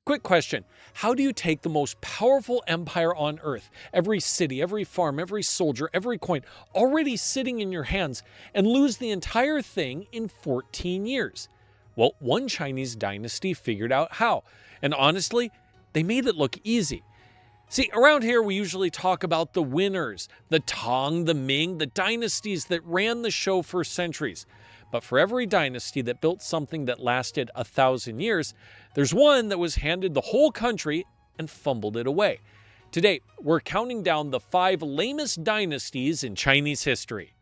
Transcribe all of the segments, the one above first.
Quick question. How do you take the most powerful empire on earth, every city, every farm, every soldier, every coin, already sitting in your hands, and lose the entire thing in 14 years? Well, one Chinese dynasty figured out how. And honestly, they made it look easy. See, around here we usually talk about the winners, the Tang, the Ming, the dynasties that ran the show for centuries. But for every dynasty that built something that lasted 1,000 years, there's one that was handed the whole country and fumbled it away. Today, we're counting down the 5 lamest dynasties in Chinese history.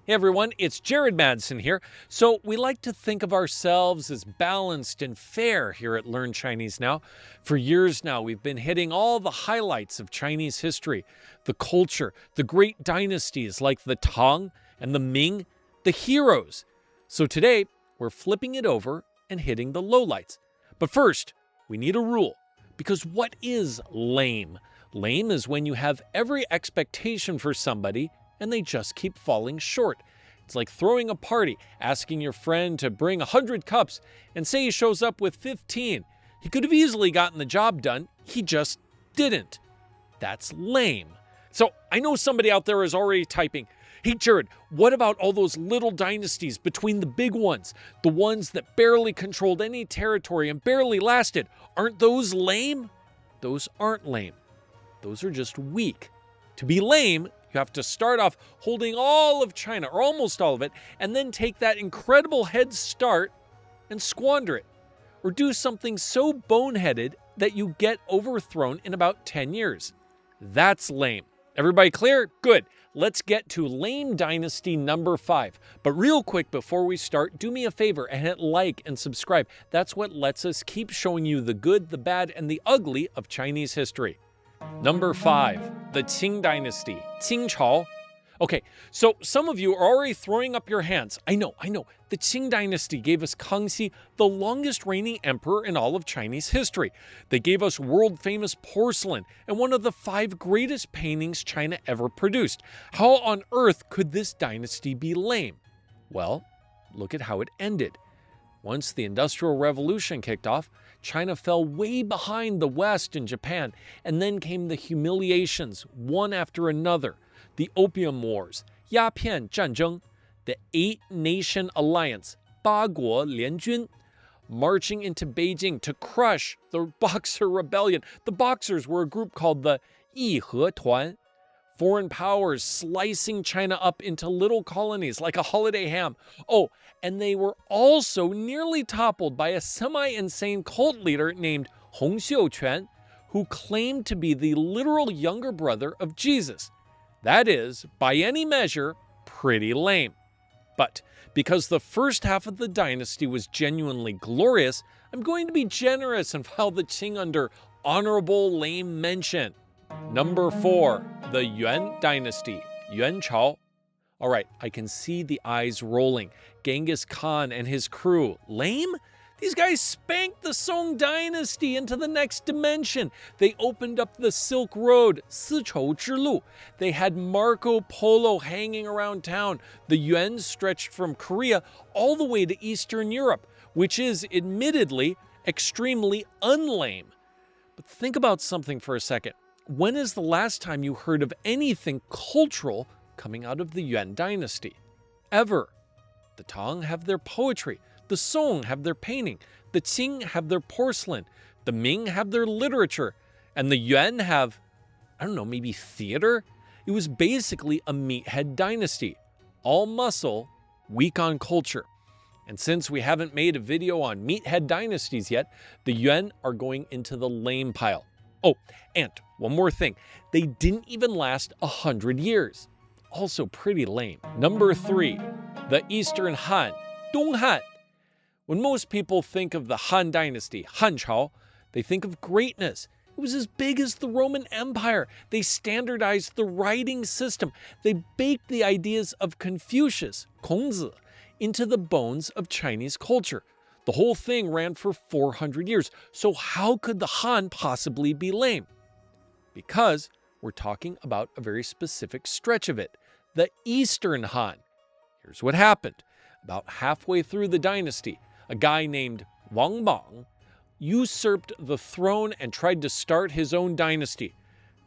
Hey everyone, it's Jared Madsen here. So we like to think of ourselves as balanced and fair here at Learn Chinese Now. For years now, we've been hitting all the highlights of Chinese history, the culture, the great dynasties like the Tang and the Ming, the heroes. So today, we're flipping it over and hitting the lowlights. But first, we need a rule. Because what is lame? Lame is when you have every expectation for somebody and they just keep falling short. It's like throwing a party, asking your friend to bring 100 cups, and say he shows up with 15. He could have easily gotten the job done, he just didn't. That's lame. So I know somebody out there is already typing, hey Jared, what about all those little dynasties between the big ones? The ones that barely controlled any territory and barely lasted. Aren't those lame? Those aren't lame. Those are just weak. To be lame, you have to start off holding all of China, or almost all of it, and then take that incredible head start and squander it. Or do something so boneheaded that you get overthrown in about 10 years. That's lame. Everybody clear? Good. Let's get to lame dynasty number 5. But real quick before we start, do me a favor and hit like and subscribe. That's what lets us keep showing you the good, the bad, and the ugly of Chinese history. Number 5, the Qing Dynasty, Qing Chao. Okay, so some of you are already throwing up your hands. I know. The Qing Dynasty gave us Kangxi, the longest reigning emperor in all of Chinese history. They gave us world-famous porcelain and one of the 5 greatest paintings China ever produced. How on earth could this dynasty be lame? Well, look at how it ended. Once the Industrial Revolution kicked off, China fell way behind the West and Japan, and then came the humiliations, one after another. The Opium Wars, 鸦片战争, the 8-nation alliance, 八国联军, marching into Beijing to crush the Boxer Rebellion. The Boxers were a group called the 义和团. Foreign powers slicing China up into little colonies like a holiday ham. Oh, and they were also nearly toppled by a semi-insane cult leader named Hong Xiuquan, who claimed to be the literal younger brother of Jesus. That is, by any measure, pretty lame. But because the first half of the dynasty was genuinely glorious, I'm going to be generous and file the Qing under honorable lame mention. Number 4, the Yuan Dynasty, Yuan Chao. All right, I can see the eyes rolling. Genghis Khan and his crew. Lame? These guys spanked the Song Dynasty into the next dimension. They opened up the Silk Road, 丝绸之路. They had Marco Polo hanging around town. The Yuan stretched from Korea all the way to Eastern Europe, which is, admittedly, extremely unlame. But think about something for a second. When is the last time you heard of anything cultural coming out of the Yuan Dynasty? Ever. The Tang have their poetry. The Song have their painting. The Qing have their porcelain. The Ming have their literature. And the Yuan have, I don't know, maybe theater? It was basically a meathead dynasty. All muscle, weak on culture. And since we haven't made a video on meathead dynasties yet, the Yuan are going into the lame pile. Oh, and one more thing. They didn't even last 100 years. Also pretty lame. Number 3, the Eastern Han, Dong Han. When most people think of the Han Dynasty, Han Chao, they think of greatness. It was as big as the Roman Empire. They standardized the writing system. They baked the ideas of Confucius, Kongzi, into the bones of Chinese culture. The whole thing ran for 400 years. So how could the Han possibly be lame? Because we're talking about a very specific stretch of it, the Eastern Han. Here's what happened. About halfway through the dynasty, a guy named Wang Mang, usurped the throne and tried to start his own dynasty.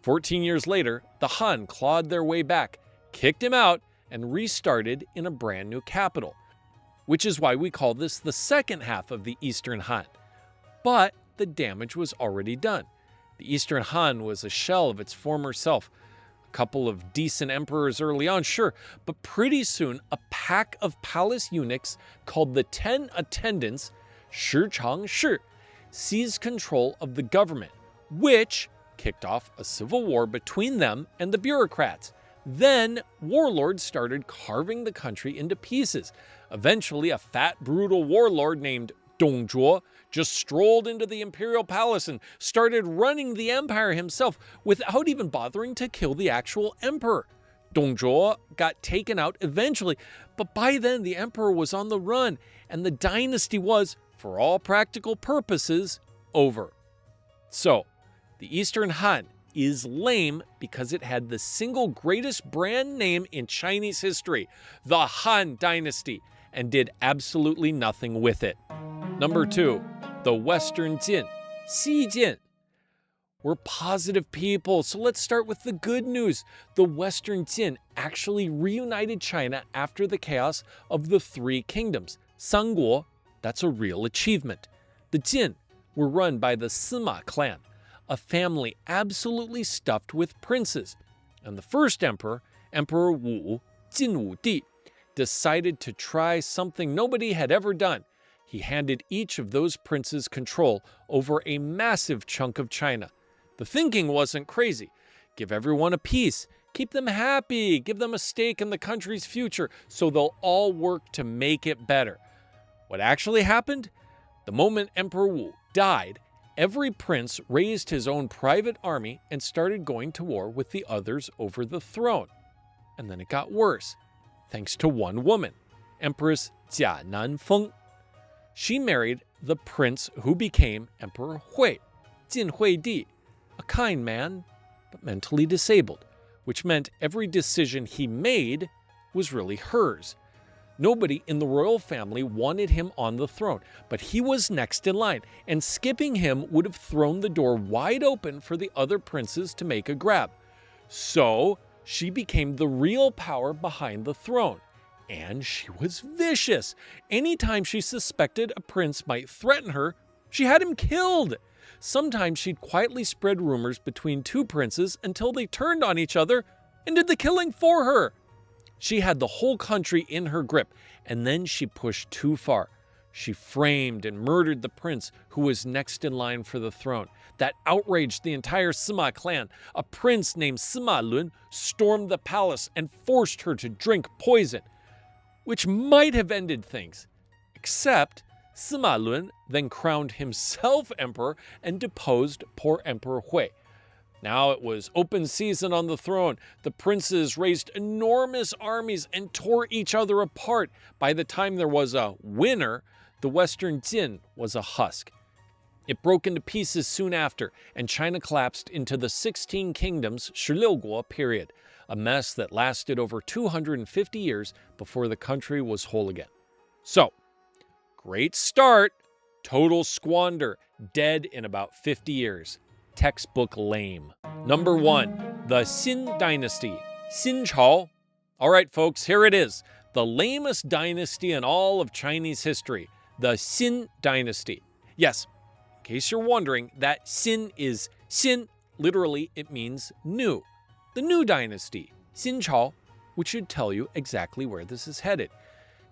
14 years later, the Han clawed their way back, kicked him out, and restarted in a brand new capital, which is why we call this the second half of the Eastern Han. But the damage was already done. The Eastern Han was a shell of its former self. A couple of decent emperors early on, sure, but pretty soon a pack of palace eunuchs called the 10 Attendants, Shi Chang Shi, seized control of the government, which kicked off a civil war between them and the bureaucrats. Then warlords started carving the country into pieces. Eventually, a fat, brutal warlord named Dong Zhuo just strolled into the imperial palace and started running the empire himself without even bothering to kill the actual emperor. Dong Zhuo got taken out eventually, but by then the emperor was on the run, and the dynasty was, for all practical purposes, over. So, the Eastern Han is lame because it had the single greatest brand name in Chinese history, the Han Dynasty, and did absolutely nothing with it. Number 2, the Western Jin, Xin Jin. We're positive people, so let's start with the good news. The Western Jin actually reunited China after the chaos of the three kingdoms. Sangguo, that's a real achievement. The Jin were run by the Sima clan, a family absolutely stuffed with princes. And the first emperor, Emperor Wu, Jin Wu Di, decided to try something nobody had ever done. He handed each of those princes control over a massive chunk of China. The thinking wasn't crazy. Give everyone a piece, keep them happy, give them a stake in the country's future so they'll all work to make it better. What actually happened? The moment Emperor Wu died, every prince raised his own private army and started going to war with the others over the throne. And then it got worse, thanks to one woman, Empress Jia Nanfeng. She married the prince who became Emperor Hui, Jin Huidi, a kind man, but mentally disabled, which meant every decision he made was really hers. Nobody in the royal family wanted him on the throne, but he was next in line, and skipping him would have thrown the door wide open for the other princes to make a grab. So she became the real power behind the throne. And she was vicious. Anytime she suspected a prince might threaten her, she had him killed. Sometimes she'd quietly spread rumors between two princes until they turned on each other and did the killing for her. She had the whole country in her grip, and then she pushed too far. She framed and murdered the prince who was next in line for the throne. That outraged the entire Sima clan. A prince named Sima Lun stormed the palace and forced her to drink poison, which might have ended things, except Sima Lun then crowned himself emperor and deposed poor Emperor Hui. Now it was open season on the throne. The princes raised enormous armies and tore each other apart. By the time there was a winner, the Western Jin was a husk. It broke into pieces soon after, and China collapsed into the 16 Kingdoms 16国 period, a mess that lasted over 250 years before the country was whole again. So, great start, total squander, dead in about 50 years. Textbook lame. Number 1, the Xin Dynasty, Xin Chao. All right, folks, here it is. The lamest dynasty in all of Chinese history, the Xin Dynasty. Yes, in case you're wondering, that Xin is Xin, literally it means new. The new dynasty, Xin Chao, which should tell you exactly where this is headed.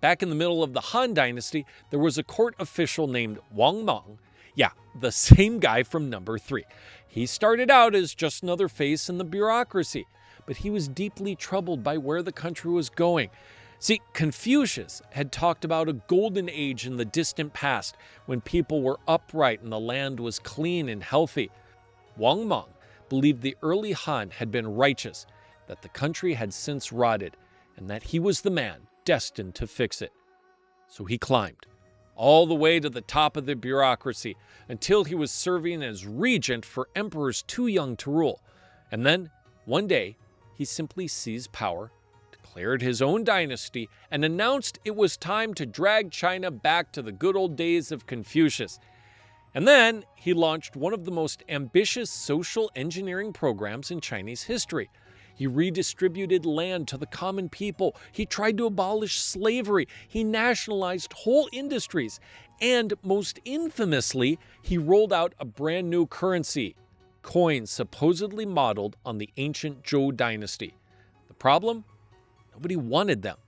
Back in the middle of the Han Dynasty, there was a court official named Wang Mang. Yeah, the same guy from number 3. He started out as just another face in the bureaucracy, but he was deeply troubled by where the country was going. See, Confucius had talked about a golden age in the distant past when people were upright and the land was clean and healthy. Wang Mang believed the early Han had been righteous, that the country had since rotted, and that he was the man destined to fix it. So he climbed all the way to the top of the bureaucracy until he was serving as regent for emperors too young to rule. And then, one day, he simply seized power, declared his own dynasty, and announced it was time to drag China back to the good old days of Confucius. And then he launched one of the most ambitious social engineering programs in Chinese history. He redistributed land to the common people. He tried to abolish slavery. He nationalized whole industries. And most infamously, he rolled out a brand new currency, coins supposedly modeled on the ancient Zhou dynasty. The problem? Nobody wanted them.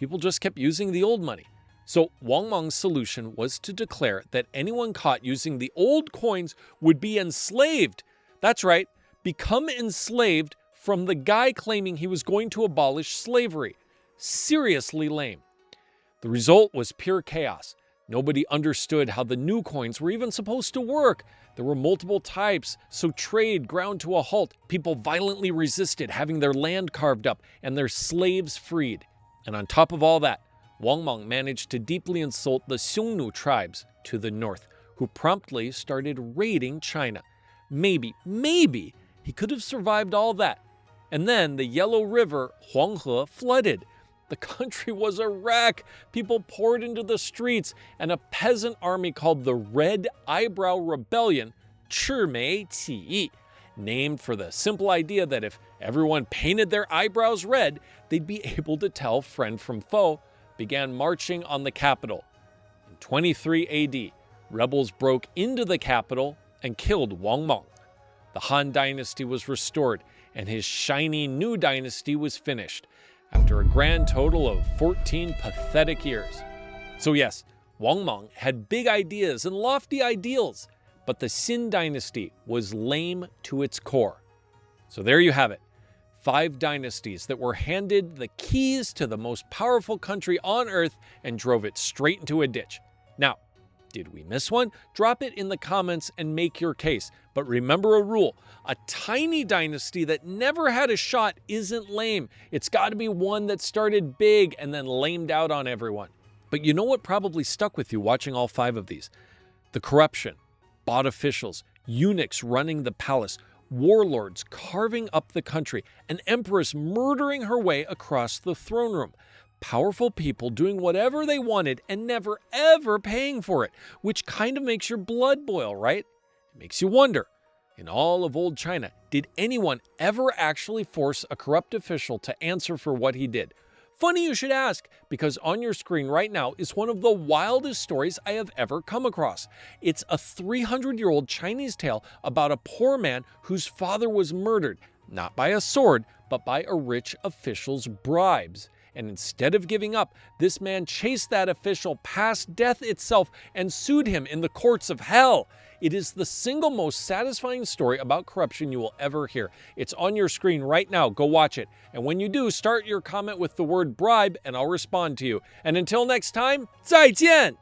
People just kept using the old money. So Wang Mang's solution was to declare that anyone caught using the old coins would be enslaved. That's right, become enslaved from the guy claiming he was going to abolish slavery. Seriously lame. The result was pure chaos. Nobody understood how the new coins were even supposed to work. There were multiple types, so trade ground to a halt. People violently resisted having their land carved up and their slaves freed. And on top of all that, Wang Mang managed to deeply insult the Xiongnu tribes to the north, who promptly started raiding China. Maybe he could have survived all that. And then the Yellow River, Huanghe, flooded. The country was a wreck. People poured into the streets, and a peasant army called the Red Eyebrow Rebellion, 赤眉起义, named for the simple idea that if everyone painted their eyebrows red, they'd be able to tell friend from foe, began marching on the capital. In 23 AD, rebels broke into the capital and killed Wang Mang. The Han Dynasty was restored, and his shiny new dynasty was finished, after a grand total of 14 pathetic years. So yes, Wang Mang had big ideas and lofty ideals, but the Xin Dynasty was lame to its core. So there you have it, 5 dynasties that were handed the keys to the most powerful country on earth and drove it straight into a ditch. Now, did we miss one? Drop it in the comments and make your case. But remember a rule, a tiny dynasty that never had a shot isn't lame. It's got to be one that started big and then lamed out on everyone. But you know what probably stuck with you watching all 5 of these? The corruption, bought officials, eunuchs running the palace, warlords carving up the country, an empress murdering her way across the throne room. Powerful people doing whatever they wanted and never ever paying for it, which kind of makes your blood boil, right? It makes you wonder, in all of old China, did anyone ever actually force a corrupt official to answer for what he did? Funny you should ask, because on your screen right now is one of the wildest stories I have ever come across. It's a 300-year-old Chinese tale about a poor man whose father was murdered, not by a sword, but by a rich official's bribes. And instead of giving up, this man chased that official past death itself and sued him in the courts of hell. It is the single most satisfying story about corruption you will ever hear. It's on your screen right now. Go watch it. And when you do, start your comment with the word bribe and I'll respond to you. And until next time, 再见!